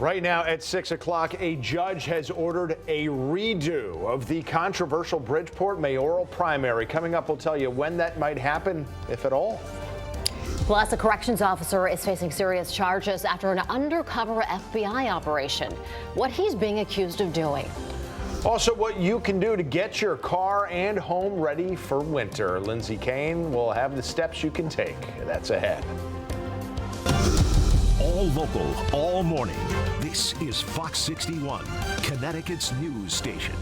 Right now at 6 o'clock, a judge has ordered a redo of the controversial Bridgeport mayoral primary. Coming up, we'll tell you when that might happen, if at all. Plus, a corrections officer is facing serious charges after an undercover FBI operation. What he's being accused of doing. Also, what you can do to get your car and home ready for winter. Lindsay Kane will have the steps you can take. That's ahead. All local, all morning. This is Fox 61, Connecticut's news station.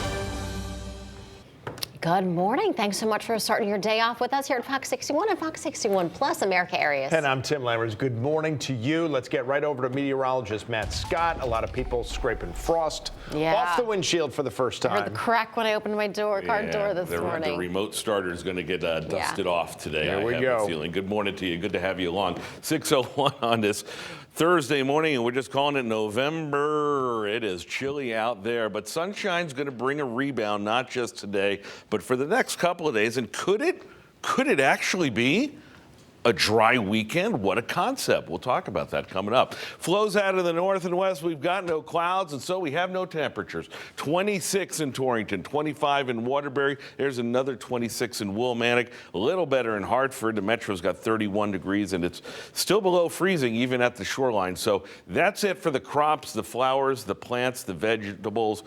Good morning. Thanks so much for starting your day off with us here at Fox 61 and Fox 61 Plus America Areas. And I'm Tim Lammers. Good morning to you. Let's get right over to meteorologist Matt Scott. A lot of people scraping frost off the windshield for the first time. I heard the crack when I opened my car door this morning. The remote starter is going to get dusted off today. There we I have go. a feeling. Good morning to you. Good to have you along. 6:01 on this Thursday morning, and we're just calling it November. It is chilly out there, but sunshine's going to bring a rebound, not just today, but for the next couple of days. And could it actually be a dry weekend? What a concept. We'll talk about that coming up. Flows out of the north and west. We've got no clouds, and so we have no temperatures. 26 in Torrington, 25 in Waterbury. There's another 26 in Willimantic. A little better in Hartford. The Metro's got 31 degrees, and it's still below freezing even at the shoreline. So that's it for the crops, the flowers, the plants, the vegetables.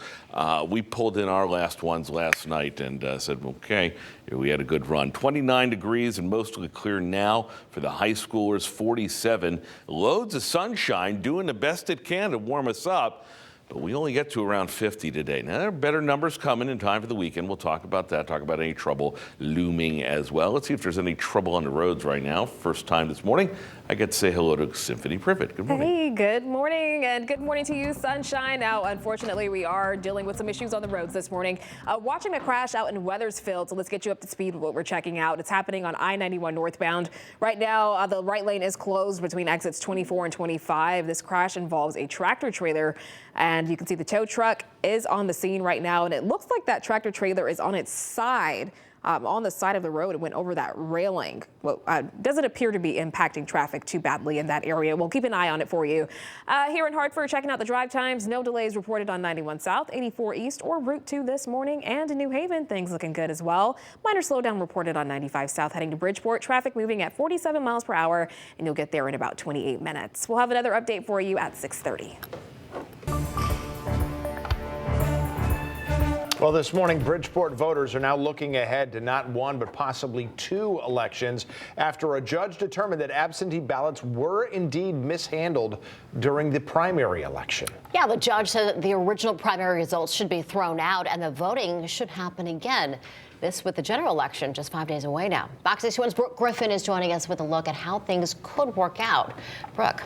We pulled in our last ones last night and said, okay, we had a good run. 29 degrees and mostly clear now for the high schoolers, 47. Loads of sunshine, doing the best it can to warm us up. But we only get to around 50 today. Now, there are better numbers coming in time for the weekend. We'll talk about that, talk about any trouble looming as well. Let's see if there's any trouble on the roads right now. First time this morning, I get to say hello to Symphony Privet. Good morning. Hey, good morning, and good morning to you, sunshine. Now, unfortunately, we are dealing with some issues on the roads this morning. Watching a crash out in Weathersfield, so let's get you up to speed with what we're checking out. It's happening on I-91 northbound. Right now, the right lane is closed between exits 24 and 25. This crash involves a tractor trailer, and you can see the tow truck is on the scene right now, and it looks like that tractor trailer is on its side, on the side of the road. It went over that railing. Well, doesn't appear to be impacting traffic too badly in that area. We'll keep an eye on it for you. Here in Hartford, checking out the drive times. No delays reported on 91 South, 84 East, or Route 2 this morning. And in New Haven, things looking good as well. Minor slowdown reported on 95 South heading to Bridgeport. Traffic moving at 47 miles per hour, and you'll get there in about 28 minutes. We'll have another update for you at 6:30. Well, this morning, Bridgeport voters are now looking ahead to not one, but possibly two elections after a judge determined that absentee ballots were indeed mishandled during the primary election. Yeah, the judge said that the original primary results should be thrown out and the voting should happen again. This with the general election just 5 days away now. Fox 61's Brooke Griffin is joining us with a look at how things could work out. Brooke.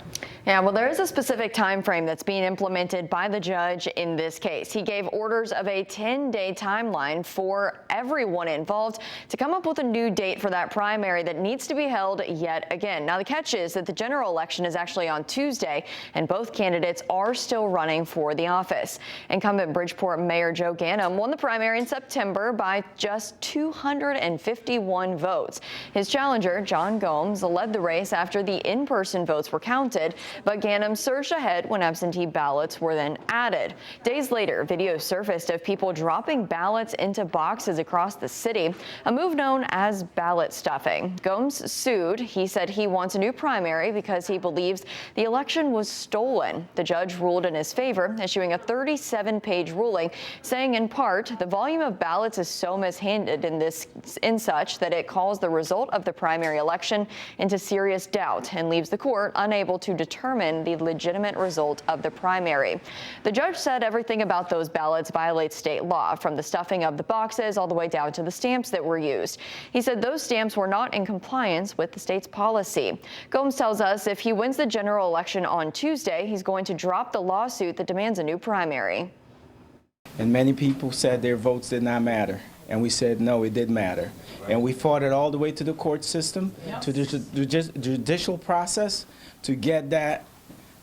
Yeah, well, there is a specific time frame that's being implemented by the judge in this case. He gave orders of a 10-day timeline for everyone involved to come up with a new date for that primary that needs to be held yet again. Now, the catch is that the general election is actually on Tuesday, and both candidates are still running for the office. Incumbent Bridgeport Mayor Joe Ganim won the primary in September by just 251 votes. His challenger, John Gomes, led the race after the in-person votes were counted, but Ganim surged ahead when absentee ballots were then added. Days later, videos surfaced of people dropping ballots into boxes across the city, a move known as ballot stuffing. Gomes sued. He said he wants a new primary because he believes the election was stolen. The judge ruled in his favor, issuing a 37-page ruling, saying in part, the volume of ballots is so mishandled in such that it calls the result of the primary election into serious doubt and leaves the court unable to determine the legitimate result of the primary. The judge said everything about those ballots violates state law, from the stuffing of the boxes all the way down to the stamps that were used. He said those stamps were not in compliance with the state's policy. Gomes tells us if he wins the general election on Tuesday, he's going to drop the lawsuit that demands a new primary. And many people said their votes did not matter. And we said, no, it did matter. Right. And we fought it all the way to the court system, to the judicial process, to get that,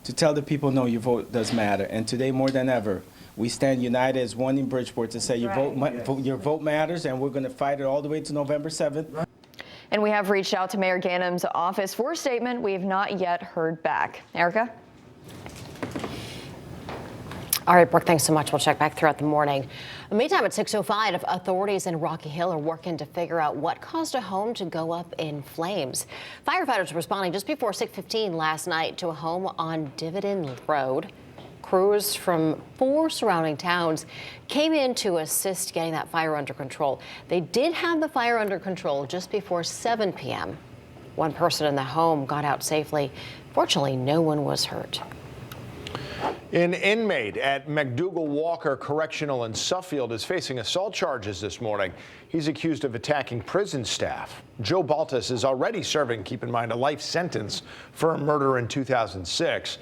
to tell the people, no, your vote does matter. And today, more than ever, we stand united as one in Bridgeport to say your vote matters, and we're going to fight it all the way to November 7th. And we have reached out to Mayor Ganim's office for a statement. We have not yet heard back. Erica? All right, Brooke, thanks so much. We'll check back throughout the morning. Meantime, at 6:05, authorities in Rocky Hill are working to figure out what caused a home to go up in flames. Firefighters responding just before 6:15 last night to a home on Dividend Road. Crews from 4 surrounding towns came in to assist getting that fire under control. They did have the fire under control just before 7 p.m. One person in the home got out safely. Fortunately, no one was hurt. An inmate at McDougall Walker Correctional in Suffield is facing assault charges this morning. He's accused of attacking prison staff. Joe Baltus is already serving, keep in mind, a life sentence for a murder in 2006.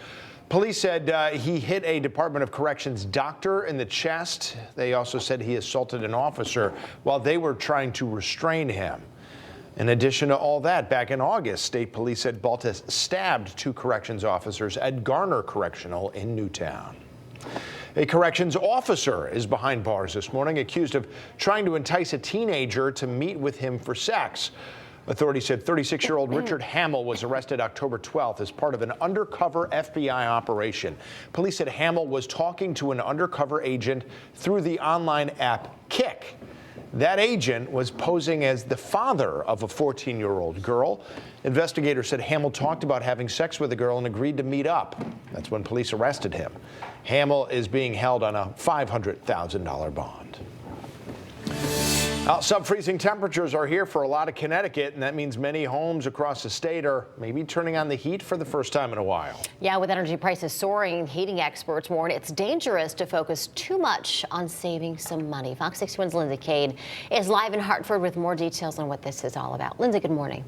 Police said he hit a Department of Corrections doctor in the chest. They also said he assaulted an officer while they were trying to restrain him. In addition to all that, back in August, state police said Baltus stabbed 2 corrections officers at Garner Correctional in Newtown. A corrections officer is behind bars this morning, accused of trying to entice a teenager to meet with him for sex. Authorities said 36-year-old Richard Hamill was arrested October 12th as part of an undercover FBI operation. Police said Hamill was talking to an undercover agent through the online app Kick. That agent was posing as the father of a 14-year-old girl. Investigators said Hamill talked about having sex with the girl and agreed to meet up. That's when police arrested him. Hamill is being held on a $500,000 bond. Sub-freezing temperatures are here for a lot of Connecticut, and that means many homes across the state are maybe turning on the heat for the first time in a while. Yeah, with energy prices soaring, heating experts warn it's dangerous to focus too much on saving some money. Fox 61's Lindsay Cade is live in Hartford with more details on what this is all about. Lindsay, good morning.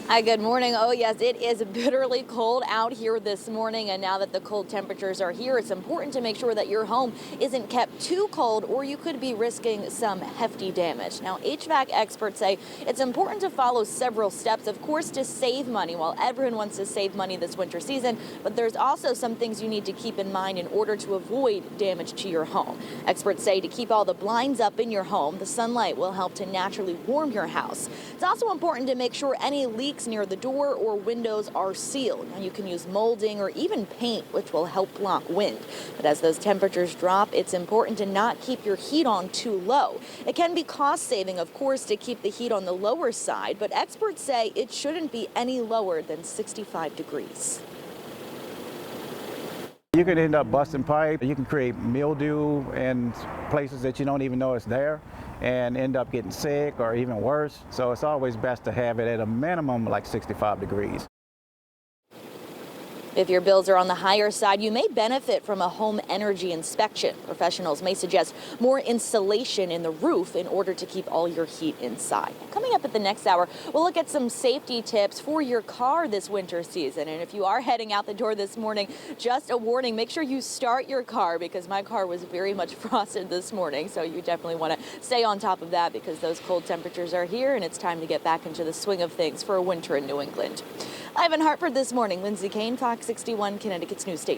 Hi, good morning. Oh, yes, it is bitterly cold out here this morning. And now that the cold temperatures are here, it's important to make sure that your home isn't kept too cold or you could be risking some hefty damage. Now, HVAC experts say it's important to follow several steps, of course, to save money. While everyone wants to save money this winter season, but there's also some things you need to keep in mind in order to avoid damage to your home. Experts say to keep all the blinds up in your home, the sunlight will help to naturally warm your house. It's also important to make sure any leaks near the door or windows are sealed. Now, you can use molding or even paint, which will help block wind. But as those temperatures drop, it's important to not keep your heat on too low. It can be cost saving, of course, to keep the heat on the lower side, but experts say it shouldn't be any lower than 65 degrees. You can end up busting pipe. You can create mildew in places that you don't even know it's there and end up getting sick or even worse. So it's always best to have it at a minimum like 65 degrees. If your bills are on the higher side, you may benefit from a home energy inspection. Professionals may suggest more insulation in the roof in order to keep all your heat inside. Coming up at the next hour, we'll look at some safety tips for your car this winter season. And if you are heading out the door this morning, just a warning, make sure you start your car because my car was very much frosted this morning. So you definitely want to stay on top of that because those cold temperatures are here and it's time to get back into the swing of things for a winter in New England. Live in Hartford this morning, Lindsay Kane, Fox 61, Connecticut's news station.